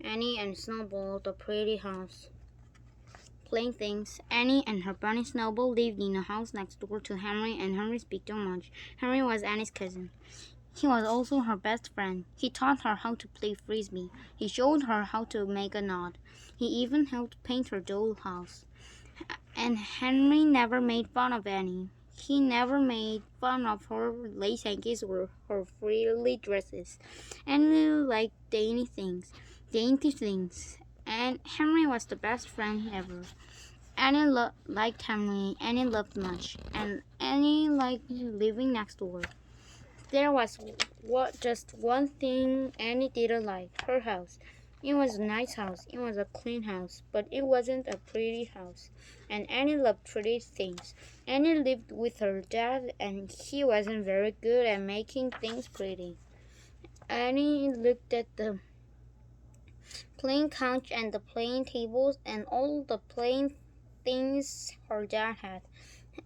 Annie and Snowball, the pretty house. Plain things. Annie and her bunny Snowball lived in a house next door to Henry and Henry's big doormat. Henry was Annie's cousin. He was also her best friend. He taught her how to play frisbee. He showed her how to make a knot. He even helped paint her dollhouse. And Henry never made fun of Annie. He never made fun of her lace hankies or her frilly dresses. Annie liked dainty things, and Henry was the best friend ever. Annie liked Henry. Annie loved much, and Annie liked living next door. There was just one thing Annie didn't like: her house. It was a nice house. It was a clean house, but it wasn't a pretty house. And Annie loved pretty things. Annie lived with her dad, and he wasn't very good at making things pretty. Annie looked at the plain couch and the plain tables and all the plain things her dad had,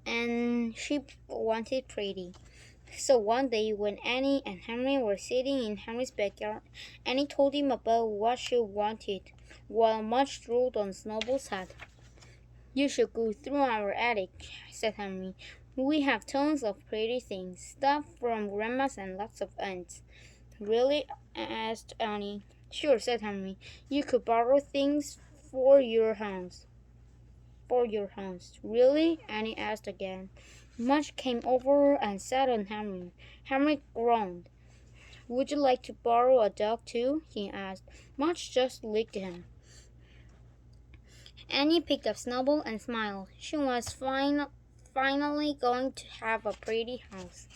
and she wanted pretty. So one day, when Annie and Henry were sitting in Henry's backyard, Annie told him about what she wanted, while much drooled on Snowball's head. "You should go through our attic," said Henry. "We have tons of pretty things, stuff from Grandma's and lots of aunts." "Really?" asked Annie. "Sure," said Henry. "You could borrow things for your house." "Really?" Annie asked again. Much came over and sat on Henry. Henry groaned. "Would you like to borrow a dog too?" he asked. Much just licked him. Annie picked up Snowball and smiled. She was finally going to have a pretty house.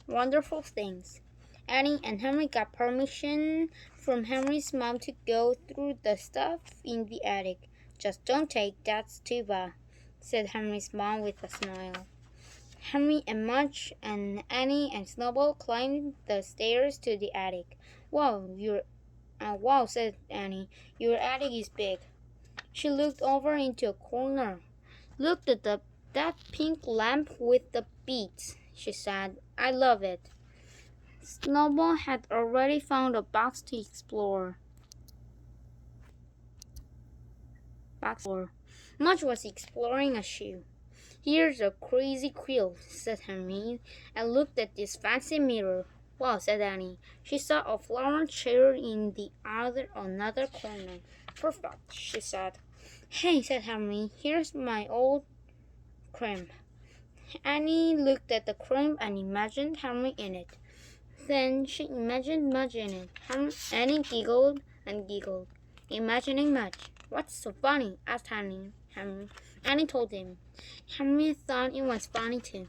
Wonderful things. Annie and Henry got permission from Henry's mom to go through the stuff in the attic. "Just don't take Dad's tuba," said Henry's mom with a smile. Henry and Mudge and Annie and Snowball climbed the stairs to the attic. Wow, said Annie. "Your attic is big." She looked over into a corner. "Look at that pink lamp with the beads," she said. "I love it." Snowball had already found a box to explore. Mudge was exploring a shoe. "Here's a crazy quilt," said Henry, and looked at this fancy mirror. "Wow," said Annie. She saw a flower chair in the another corner. "Perfect," she said. "Hey," said Henry, "here's my old crib." Annie looked at the crib and imagined Henry in it. Then she imagined Mudge in it. Annie giggled and giggled, imagining Mudge. "What's so funny?" asked Henry. Annie told him. Henry thought it was funny too.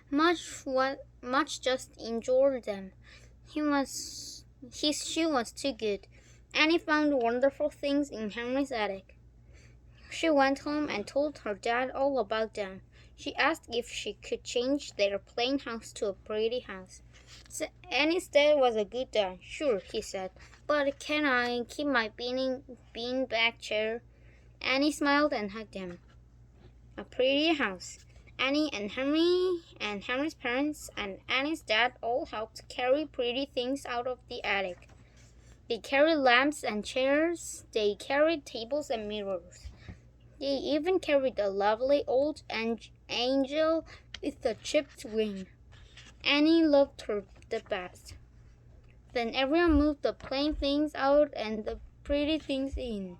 Mudge just enjoyed them. His shoe was too good. Annie found wonderful things in Henry's attic. She went home and told her dad all about them. She asked if she could change their plain house to a pretty house. So Annie's dad was a good dad. "Sure," he said. "But can I keep my beanbag chair?" Annie smiled and hugged him. A pretty house. Annie and Henry's parents and Annie's dad all helped carry pretty things out of the attic. They carried lamps and chairs. They carried tables and mirrors. They even carried a lovely old angel with a chipped wing. Annie loved her the best. Then everyone moved the plain things out and the pretty things in.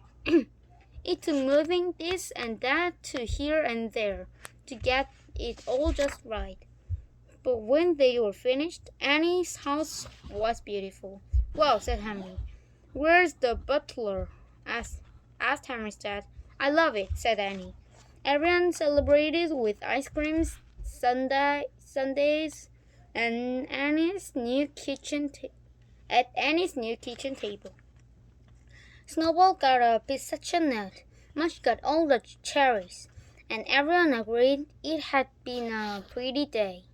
It took moving this and that to here and there to get it all just right. But when they were finished, Annie's house was beautiful. "Wow," said Henry. "Where's the butler?" asked Henry's dad. "I love it," said Annie. Everyone celebrated with ice creams, sundaes, and Annie's new kitchen table. Snowball got a pistachio nut. Mudge got all the cherries, and everyone agreed it had been a pretty day.